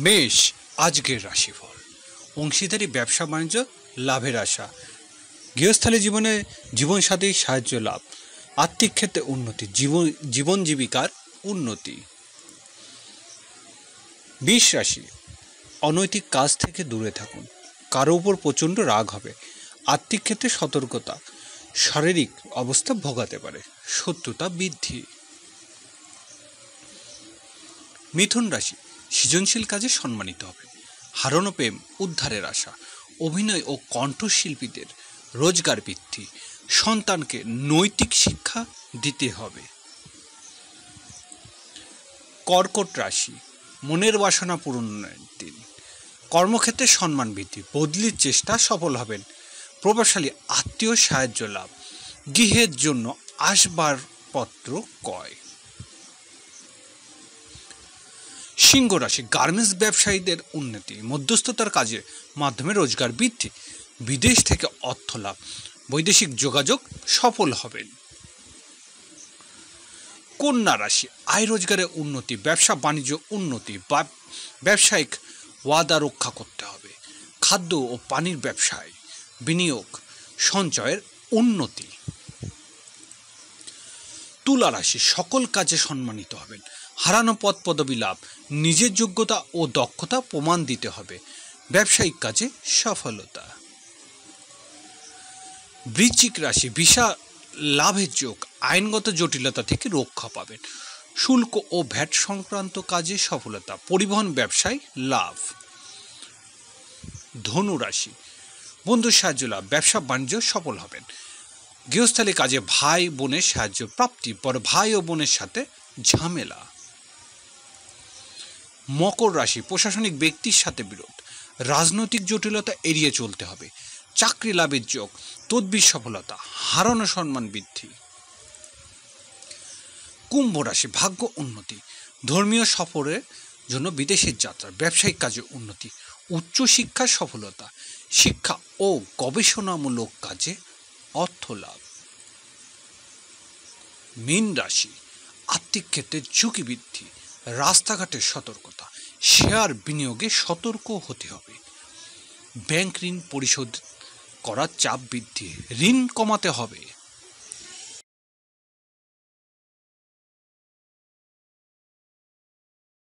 মেষ আজকের রাশিফল। অংশীদারি ব্যবসা বাণিজ্য লাভের আশা, গৃহস্থালী জীবনে জীবনসাথীর সাহায্য লাভ, আর্থিক ক্ষেত্রে উন্নতি, জীবন জীবিকার উন্নতি। বৃষ রাশি, অনৈতিক কাজ থেকে দূরে থাকুন, কারো উপর প্রচণ্ড রাগ হবে, আর্থিক ক্ষেত্রে সতর্কতা, শারীরিক অবস্থা ভোগাতে পারে, শত্রুতা বৃদ্ধি। মিথুন রাশি, সৃজনশীল কাজে সম্মানিত হবে, হারানো প্রেম উদ্ধারের আশা, অভিনয় ও কণ্ঠশিল্পীদের রোজগার বৃদ্ধি, সন্তানকে নৈতিক শিক্ষা দিতে হবে। কর্কট রাশি, মনের বাসনা পূরণের দিন, কর্মক্ষেত্রে সম্মান বৃদ্ধি, বদলির চেষ্টা সফল হবেন, প্রভাবশালী আত্মীয় সাহায্য লাভ, গৃহের জন্য আসবাবপত্র ক্রয়। সিংহ রাশি, গার্মেন্টস ব্যবসায়ীদের উন্নতি, মধ্যস্থতার কাজের মাধ্যমে রোজগার বৃদ্ধি, বিদেশ থেকে অর্থ লাভ, বৈদেশিক যোগাযোগ সফল হবেন। কন্যা রাশি, আয় রোজগারের উন্নতি, ব্যবসা বাণিজ্য উন্নতি, ব্যবসায়িক ওয়াদা রক্ষা করতে হবে, খাদ্য ও পানির ব্যবসায় বিনিয়োগ, সঞ্চয়ের উন্নতি। তুলা রাশি, সকল কাজে সম্মানিত হবেন, হারানো পদ পদবি লাভ, নিজের যোগ্যতা ও দক্ষতা প্রমাণ দিতে হবে, ব্যবসায়িক কাজে সফলতা। বৃশ্চিক রাশি, ভিসা লাভের যোগ, আইনগত জটিলতা থেকে রক্ষা পাবেন, শুল্ক ও ভ্যাট সংক্রান্ত কাজে সফলতা, পরিবহন ব্যবসায় লাভ। ধনু রাশি, বন্ধুর সাহায্য লাভ, ব্যবসা বাণিজ্য সফল হবেন, গৃহস্থালী কাজে ভাই বোনের সাহায্য প্রাপ্তি, বড় ভাই ও বোনের সাথে ঝামেলা। মকর রাশি, প্রশাসনিক ব্যক্তির সাথে বিরোধ, রাজনৈতিক জটিলতা এড়িয়ে চলতে হবে, চাকরি লাভের যোগ, তদবির সফলতা, হারানো সম্মান বৃদ্ধি। কুম্ভ রাশি, ভাগ্য উন্নতি, ধর্মীয় সফরের জন্য বিদেশের যাত্রা, ব্যবসায়িক কাজে উন্নতি, উচ্চশিক্ষার সফলতা, শিক্ষা ও গবেষণামূলক কাজে অর্থ লাভ। মীন রাশি, আর্থিক ক্ষেত্রে ঝুঁকি বৃদ্ধি, রাস্তাঘাটের সতর্কতা, শেয়ার বিনিয়োগে সতর্ক হতে হবে, ব্যাংক ঋণ পরিশোধ করার চাপ বৃদ্ধি, ঋণ কমাতে হবে।